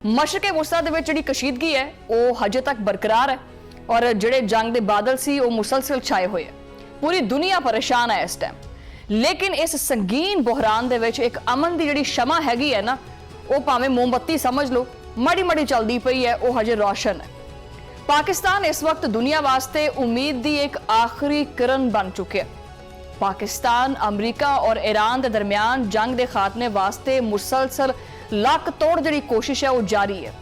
मशरक़े वुस्ता दे विच जिहड़ी कशीदगी है वो हजे तक बरकरार है और जिहड़े जंग दे बादल सी वो मुसलसल छाए हुए हैं। पूरी दुनिया परेशान है इस टाइम, लेकिन इस संगीन बुहरान दे विच एक अमन दी जिहड़ी शमा हैगी है ना, वो भावें मोमबत्ती समझ लो मड़ी मड़ी चलदी पई है, वो हजे रोशन है। पाकिस्तान इस वक्त दुनिया वास्ते उम्मीद दी एक आखिरी किरण बन चुके हैं। पाकिस्तान अमरीका और ईरान के दरमियान जंग के खात्मे वास्ते मुसलसल लक तोड़ जिहड़ी कोशिश है वो जारी है।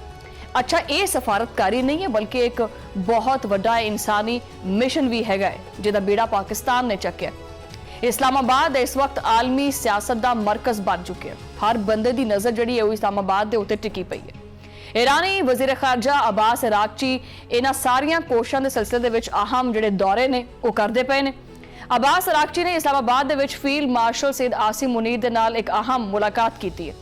अच्छा, ये सफारतकारी नहीं है बल्कि एक बहुत वड्डा इंसानी मिशन भी हैगा है जिहदा बेड़ा पाकिस्तान ने चक्या। इस्लामाबाद इस वक्त आलमी सियासत का मरकज बन चुके हैं। हर बंदे की नज़र जिहड़ी है वो इस्लामाबाद के उत्ते टिकी पई है। ईरानी वज़ीर खारजा अब्बास अरागची इन्हां सारियां कोशिशां दे सिलसिले दे विच अहम जिहड़े दौरे ने वो करदे पए ने। अब्बास अरागची ने इस्लामाबाद दे विच फील्ड मार्शल सैयद आसिम मुनीर दे नाल एक अहम मुलाकात की है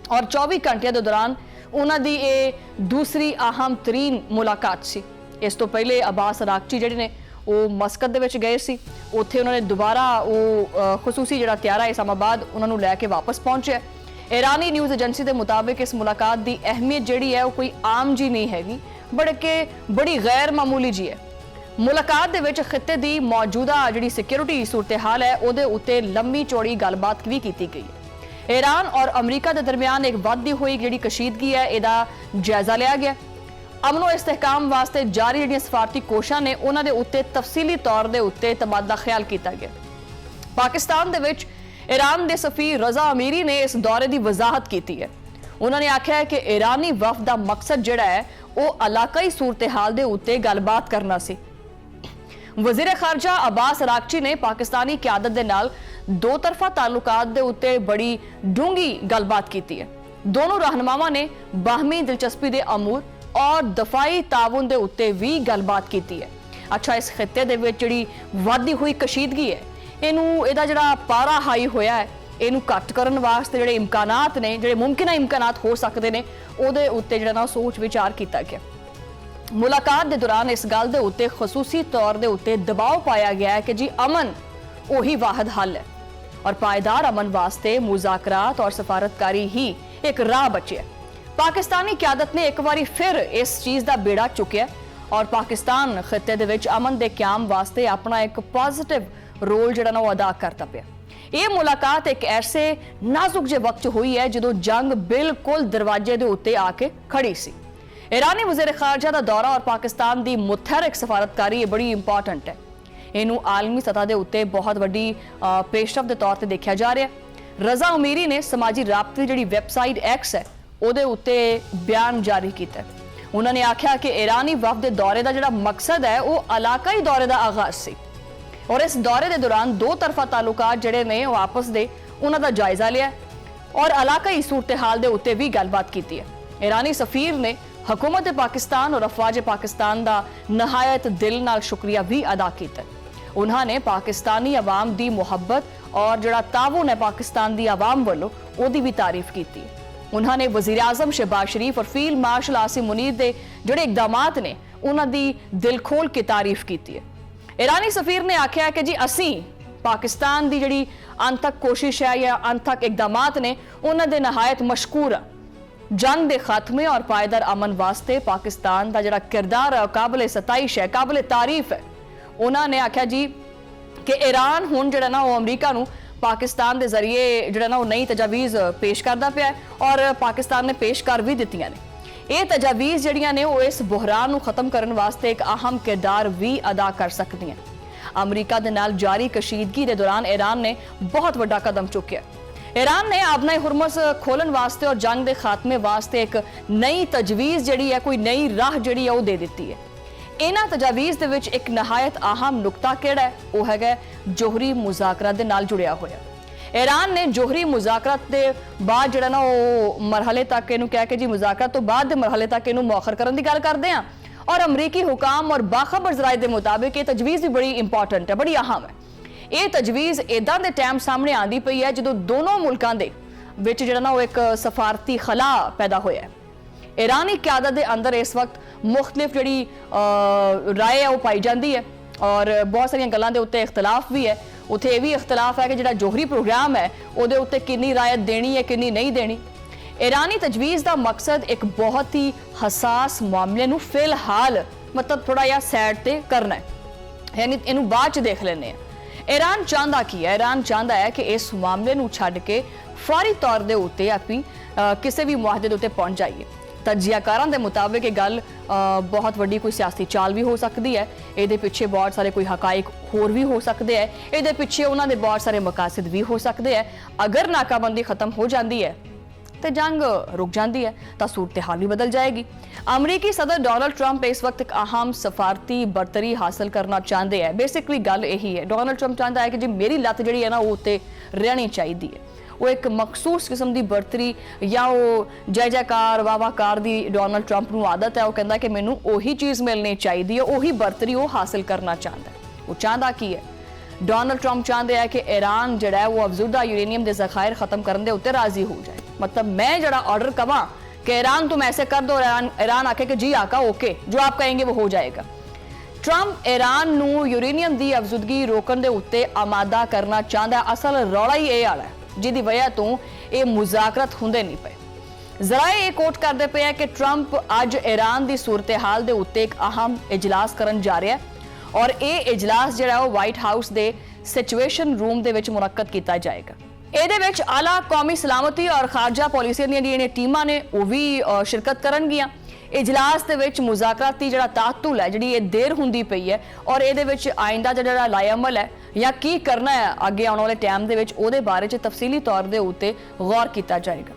और 24 घंटिया के दौरान उन्होंने ये दूसरी अहम तरीन मुलाकात सी। इस तो पहले अब्बास अरागची जिहड़े ने वो मस्कत दे विच गए सी, उत्थे उन्होंने दोबारा वो खसूसी जिहड़ा त्यारा इस्लामाबाद उन्होंने लैके वापस पहुंचे। ईरानी न्यूज़ एजेंसी के मुताबिक इस मुलाकात की अहमियत जिहड़ी है वो कोई आम जी नहीं हैगी, बल्कि बड़ी गैर मामूली जी है। मुलाकात दे विच खित्ते दी मौजूदा जिहड़ी सिक्योरिटी सूरत हाल है उहदे उत्ते लंबी चौड़ी गलबात भी की गई है। ईरान और अमरीका के दरमियान एक वधदी हुई जिहड़ी कशीदगी है इहदा जायजा लिया गया। अमनो इस्तेहकाम वास्ते जारी जिहड़ियां सफारती कोशिशां ने उन्हां दे उत्ते तफसीली तौर दे उत्ते तबादला ख्याल किया गया। पाकिस्तान दे विच ईरान दे सफीर रजा अमीरी ने इस दौरे की वजाहत की है। उन्होंने आख्या है कि ईरानी वफद का मकसद जिहड़ा है वो इलाकाई सूरत हाल दे उत्ते गलबात करना सी। वज़ीर खारजा अब्बास अरागची ने पाकिस्तानी क़यादत दे नाल दो तरफा ताल्लुकात दे उत्ते बड़ी डूंगी गलबात की है। दोनों रहनुमावां ने बाहमी दिलचस्पी दे अमूर और दफाई ताउन दे उत्ते भी गलबात की है। अच्छा, इस खित्ते दे विच जिहड़ी वधदी हुई कशीदगी है इहदा जिहड़ा पारा हाई होया है इहनूं घट करन वास्ते जिहड़े इम्कानात ने, जिहड़े मुमकिन इम्कानात हो सकते हैं, उहदे उत्ते जिहड़ा ना सोच विचार किया गया। मुलाकात के दौरान इस गल दे उत्ते खसूसी तौर दे उत्ते दबाव पाया गया है कि जी अमन वही वाहिद हल है और पायदार अमन वास्ते मुज़ाकरात और सफारतकारी ही एक राह बचे है। पाकिस्तानी क़यादत ने एक बारी फिर इस चीज़ का बेड़ा चुकया और पाकिस्तान खित्ते दे विच अमन दे क्याम वास्ते अपना एक पॉजिटिव रोल जिहड़ा ना अदा करता पिया। ये मुलाकात एक ऐसे नाजुक जे वक्त हुई है जो जंग बिल्कुल दरवाजे दे उत्ते आके खड़ी सी। ईरानी वज़ीर खारजा का दौरा और पाकिस्तान की मुतहरिक सफारतकारी बड़ी इंपॉर्टेंट है। इनू आलमी सतह के उत्ते बहुत वड्डी पेशरफ के तौर पर देखा जा रहा है। रजा अमीरी ने समाजी राबते जी वैबसाइट एक्स है उहदे उत्ते बयान जारी किया। उन्होंने आख्या कि ईरानी वफद के दौरे का जिहड़ा मकसद है वो इलाकाई दौरे का आगाज सी और इस दौरे के दौरान दो तरफा ताल्लुकात जिहड़े ने वो आपस दे उन्हां दा जायजा लिया और इलाकाई सूरत हाल के उत्ते भी गलबात की है। ईरानी सफीर ने हुकूमत पाकिस्तान और अफवाज पाकिस्तान का नहायत दिल नाल शुक्रिया भी अदा किया। उन्होंने पाकिस्तानी अवाम की मुहब्बत और जिहड़ा ताउन है पाकिस्तान की अवाम वालों उहदी भी तारीफ की। उन्होंने वज़ीर आज़म शहबाज शरीफ और फील्ड मार्शल आसिम मुनीर के जिहड़े इकदामात ने उन्होंने दिल खोल के तारीफ की है। ईरानी सफीर ने आख्या कि जी असी पाकिस्तान की जिहड़ी अंतक कोशिश है या अंतक इकदामात ने उन्होंने नहायत मशकूर है। जंग के खात्मे और पायदार अमन वास्ते पाकिस्तान का जिहड़ा किरदार है काबिल सताइश है, काबिल तारीफ है। उन्होंने आख्या जी कि ईरान हुण जिहड़ा ना वो अमरीका नूं पाकिस्तान के जरिए जिहड़ा ना वो नई तजावीज़ पेश करता पिया और पाकिस्तान ने पेश कर भी दित्तियां ने। ये तजावीज़ जिहड़ियां ने वो इस बुहरान नूं खत्म करने वास्ते एक अहम किरदार भी अदा कर सकदियां। अमरीका दे नाल जारी कशीदगी के दौरान ईरान ने बहुत वड्डा कदम चुक्या। ईरान ने अपना हुरमस खोलन वास्ते और जंग के खात्मे वास्ते एक नई तजवीज़ जिहड़ी है, कोई नई राह जिहड़ी है वो दे दी है। इन्हां तजावीज़ दे विच एक नहायत अहम नुकता किहड़ा है वो है जोहरी मुज़ाकरात दे नाल जुड़िया होया। ईरान ने जोहरी मुज़ाकरात के बाद जिहड़ा ना वो मरहले तक इहनूं कह के जी मुज़ाकरात तो बाद दे मरहले तक इहनूं मौखर करन दी गल करदे हां और अमरीकी हुकाम और बाखबर ज़राए दे मुताबिक ये तजवीज़ भी बड़ी इंपॉर्टेंट है, बड़ी अहम है। ये तजवीज़ इदां दे टाइम सामने आंदी पई है जो दोनों मुल्कां दे विच जिहड़ा ना वो एक सफारती खला पैदा होया है। ईरानी क़यादत के अंदर इस वक्त मुख्तलिफ जिहड़ी राय है वो पाई जाती है और बहुत सारिया गल्लां दे उत्ते इख्तलाफ भी है। उत्थे ये भी इख्तलाफ है कि जिहड़ा जोहरी प्रोग्राम है उहदे उत्ते कितनी रायत देनी है कितनी नहीं देनी। ईरानी तजवीज़ का मकसद एक बहुत ही हसास मामले नूं फिलहाल मतलब थोड़ा जिहा सैड ते करना है, यानी इनू बाद च देख लेने। ईरान चाहता की है? ईरान चाहता है कि इस मामले नूं छड्ड के फौरी तौर के उत्ते अपनी किसी भी मुआहदे उत्ते पहुंच जाइए। तजियाकारां दे मुताबिक ये गल बहुत वड्डी कोई सियासी चाल भी हो सकती है, ये पिछे बहुत सारे कोई हकाइक होर भी हो सकते हैं, ये पिछे उन्होंने बहुत सारे मकासद भी हो सकते हैं। अगर नाकाबंदी खत्म हो जाती है तो जंग रुक जाती है तो सूरत हाल भी बदल जाएगी। अमरीकी सदर डोनाल्ड ट्रंप इस वक्त एक अहम सफारती बरतरी हासिल करना चाहते हैं। बेसिकली गल यही है, डोनाल्ड ट्रंप चाहता है कि जी मेरी लत्त जी है ना वो उत्ते रहनी चाहिए है, वो एक मखसूस किस्म की बरतरी या वो जय जयकार वाहवाकार की डोनाल्ड ट्रंप नूं आदत है। वो कहता है कि मैनूं उही चीज़ मिलनी चाहिए है, उही बरतरी वो हासिल करना चाहता है। वो चाहता की है? डोनाल्ड ट्रंप चाहते हैं कि ईरान जड़ा है वो अफजुदा यूरेनियम के जखायर खत्म करने के उत्ते राजी हो जाए। मतलब मैं जड़ा ऑर्डर कवां कि ईरान तुम ऐसे कर दो, ईरान आके कि जी आका ओके, जो आप कहेंगे वो हो जाएगा। ट्रंप ईरान नूं यूरेनियम की अफजुदगी रोकने के उत्ते आमादा करना चाहता है। असल रौला ही ये वाला है जिहदी वजह तो ये मुज़ाकरत होंदे नहीं पे। जराए ये कोट करते पे है कि ट्रंप अज ईरान की सूरत हाल के उत्ते एक अहम इजलास करन जा रहा है और ये इजलास जो है व्हाइट हाउस के सिचुएशन रूम के मुनक्कद किया जाएगा। ये आला कौमी सलामती और खारजा पॉलिसी दी टीमां ने वो भी शिरकत करनगियां। इजलास के मुज़ाकराती जो तातुल है जी देर होंदी पई है और ये आइंदा जो लाएअमल है या की करना है अगे आने वाले टाइम के बारे तफसीली तौर के उत्ते गौर किया जाएगा।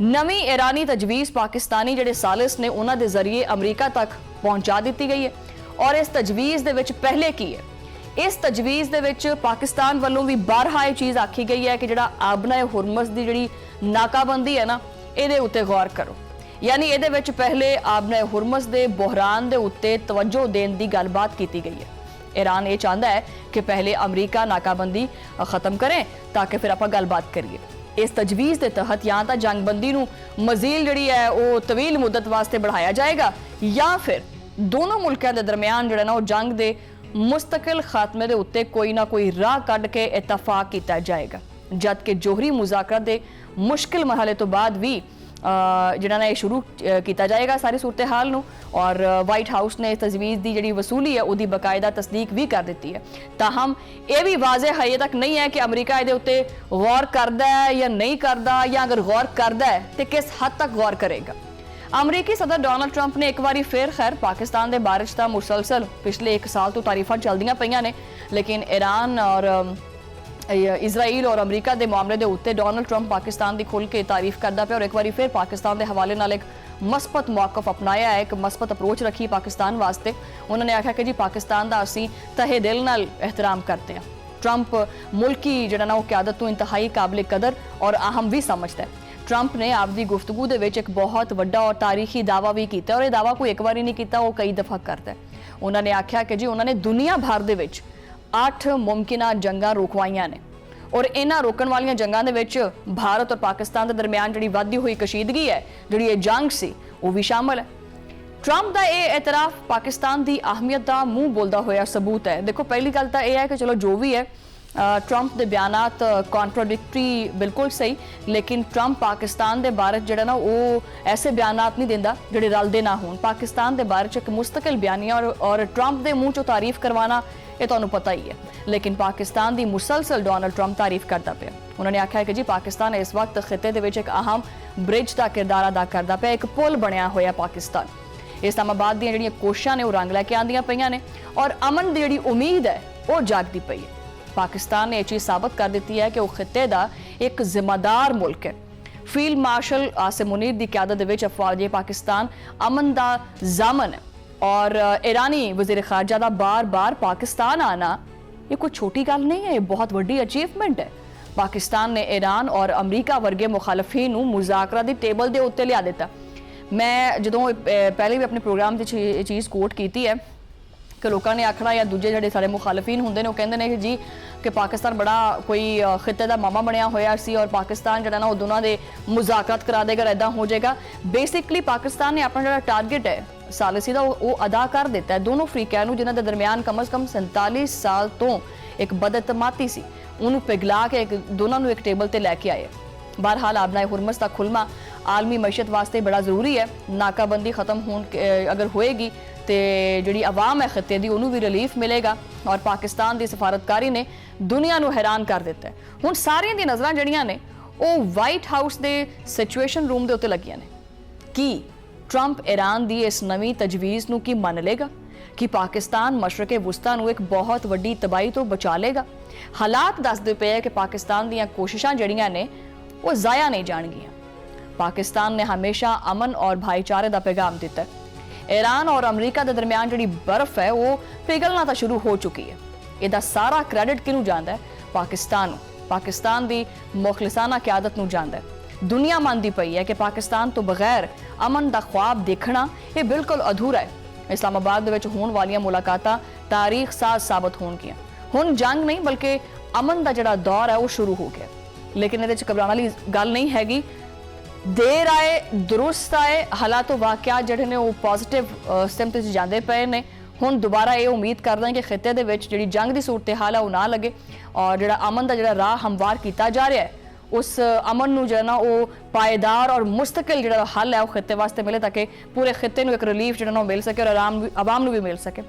नवी ईरानी तजवीज़ पाकिस्तानी जोड़े सालिस ने उन्होंने जरिए अमरीका तक पहुँचा दी गई है और इस तजवीज़ के पहले की है, इस तजवीज़ के पाकिस्तान वालों भी बारहा चीज़ आखी गई है कि जो आबना हुरमस की जी नाकाबंदी है ना ये उत्ते गौर करो, यानी ये पहले आबना हुरमस के बहरान के उत्ते तवज्जो देने की गलबात की गई है। ईरान ये चाहता है कि पहले अमरीका नाकाबंदी खत्म करें ताकि फिर आप गलबात करिए। इस तजवीज़ के तहत या तो जंगबंदी मजीद जी है वो तवील मुद्दत वास्ते बढ़ाया जाएगा या फिर दोनों मुल्कों के दरमियान जो है ना वो जंग के मुस्तकिल खात्मे के उत्ते कोई ना कोई राह कढ़ के इतफाक किया जाएगा। जबकि जोहरी मुज़ाकरत के मुश्किल मरहले तो बाद भी जिन्होंने शुरू किया जाएगा सारी सूरत हाल नूं और व्हाइट हाउस ने इस तजवीज़ की जी वसूली है उसकी बाकायदा तस्दीक भी कर दी है। ताहम यह भी वाजे हजे तक नहीं है कि अमरीका ये उत्ते गौर करता है या नहीं करता, या अगर गौर करता है तो किस हद तक गौर करेगा। अमरीकी सदर डोनाल्ड ट्रंप ने एक बार फिर खैर पाकिस्तान के बारे च मुसलसल पिछले एक साल तो तारीफां चलदियां पईयां ने, लेकिन ईरान और इजराइल और अमरीका के मामले के उत्ते डोनाल्ड ट्रंप पाकिस्तान की खुल के तारीफ करता पे और एक बार फिर पाकिस्तान के हवाले नाल एक मस्बत मौकफ अपनाया है, एक मस्बत अप्रोच रखी पाकिस्तान वास्ते। उन्होंने आख्या कि जी पाकिस्तान का असीं तहे दिल नाल एहतराम करते हैं। ट्रंप मुल्क की जो ना वो क्यादत तो इंतहाई काबिल कदर और अहम भी समझता है। ट्रंप ने आपकी गुफ्तगू दे विच एक बहुत वड्डा और तारीखी दावा भी किया और यह दावा कोई एक बार ही नहीं किया, वो कई दफा करता है। उन्होंने आख्या कि जी उन्होंने दुनिया भर दे विच 8 मुमकिना जंगा रोकवाइयां ने और इन्हां रोकण वालियां जंगां दे विच भारत और पाकिस्तान के दरमियान जी वधदी हुई कशीदगी है, जी ये जंग सी वो भी शामिल है। ट्रंप का यह एतराफ पाकिस्तान की अहमियत का मुँह बोलता होया सबूत है। देखो पहली गल तो यह है कि चलो जो भी है ट्रंप के बयानात कॉन्ट्रोडिक्टरी बिल्कुल सही, लेकिन ट्रंप पाकिस्तान के बारे जो ना वो ऐसे बयानात नहीं देता जोड़े रलते ना हों। पाकिस्तान के बारे एक मुस्तकिल बयानिया और ट्रंप के मुँह चो तारीफ करवाना ये तो पता ही है, लेकिन पाकिस्तान की मुसलसल डोनाल्ड ट्रंप तारीफ करता पे। उन्होंने आख्या कि जी पाकिस्तान इस वक्त खिते के एक अहम ब्रिज का किरदार अदा करता पे, एक पुल बनया होया पाकिस्तान। इस्लामाबाद दी जिहड़ियां कोशिशां ने वो रंग लैके आंदियां पईयां ने और अमन की जी उम्मीद है वो जागती पई है। पाकिस्तान ने यह चीज़ साबित कर दी है कि वह खिते का एक जिम्मेदार मुल्क है। फील्ड मार्शल आसिम मुनीर की क्यादत अफवाज पाकिस्तान अमन का जामन है और ईरानी वज़ीर खारजा का बार बार पाकिस्तान आना ये कोई छोटी गल नहीं है, ये बहुत वड्डी अचीवमेंट है। पाकिस्तान ने ईरान और अमरीका वर्गे मुखालफी मुज़ाकरा की टेबल के उत्ते लिया दिता। मैं जो पहले भी अपने प्रोग्राम से चीज़ कोट की है कि लोगों ने आखना या दूजे जोड़े सारे मुखालफीन होंगे ने वो कहते हैं कि जी कि पाकिस्तान बड़ा कोई खिते का मामा बनया होया सी और पाकिस्तान जो ना वो दोनों के मुज़ाकरात करा देगा, इदा हो जाएगा। बेसिकली पाकिस्तान ने अपना जो टारगेट है सालिसी का वो अदा कर दिता है। दोनों अफ्रीका जिन्होंने दरमियान कम अज़ कम 47 साल तो एक बदअतमाती सी उन्होंने पिघला के दोनों एक टेबल पर लैके आए। बहरहाल आबना हुरमस का खुलमा आलमी मैशत वास्ते बड़ा जरूरी है। नाकाबंदी खत्म अगर होएगी तो जिहड़ी आवाम है खिते दी उन्होंने भी रिलीफ मिलेगा और पाकिस्तान की सफारतकारी ने दुनिया को हैरान कर दिता है। हुण सारियां दी नज़रां जिहड़ियां ने वो वाइट हाउस के सिचुएशन रूम के उत्ते लगियां ने कि ट्रंप ईरान की इस नवी तजवीज़ नूं की मन लेगा कि पाकिस्तान मशरक़े वुस्ता नूं एक बहुत वड्डी तबाही तो बचा लेगा। हालात दसदे पे कि पाकिस्तान दीयां कोशिशां जिहड़ियां ने वो ज़ाया नहीं जाणगियां। पाकिस्तान ने हमेशा अमन और भाईचारे का पैगाम दिता है। ईरान और अमरीका के दरमियान जिहड़ी बर्फ है वो पिघलना तो शुरू हो चुकी है। इसका सारा क्रेडिट किनू जांदा है? पाकिस्तान की मुखलिसाना क्यादत नूं जांदा है। दुनिया मानती पई है कि पाकिस्तान तो बगैर अमन का ख्वाब देखना ये बिल्कुल अधूरा है। इस्लामाबाद दे विच होण वालियां मुलाकातां तारीख साज साबित होणगियां। हुण जंग नहीं बल्कि अमन का जिहड़ा दौर है वो शुरू हो गया। लेकिन इहदे च घबराने वाली गल नहीं हैगी। देर आए दुरुस्त आए, हालात वाक़यात जिहड़े ने वो पॉजिटिव सिमत च जांदे पए ने। हुण दोबारा ये उम्मीद करदा कि खिते दे विच जिहड़ी जंग की सूरत हाल है वो ना लगे और जिहड़ा अमन का जिहड़ा राह हमवार किया जा रहा है उस अमन नूं जो है ना वो पायदार और मुस्तकिल जिहड़ा हल है वो खिते वास्ते मिले ताकि पूरे खिते नूं एक रिलीफ जिहड़ा ना मिल सके और आवाम नूं भी मिल सके।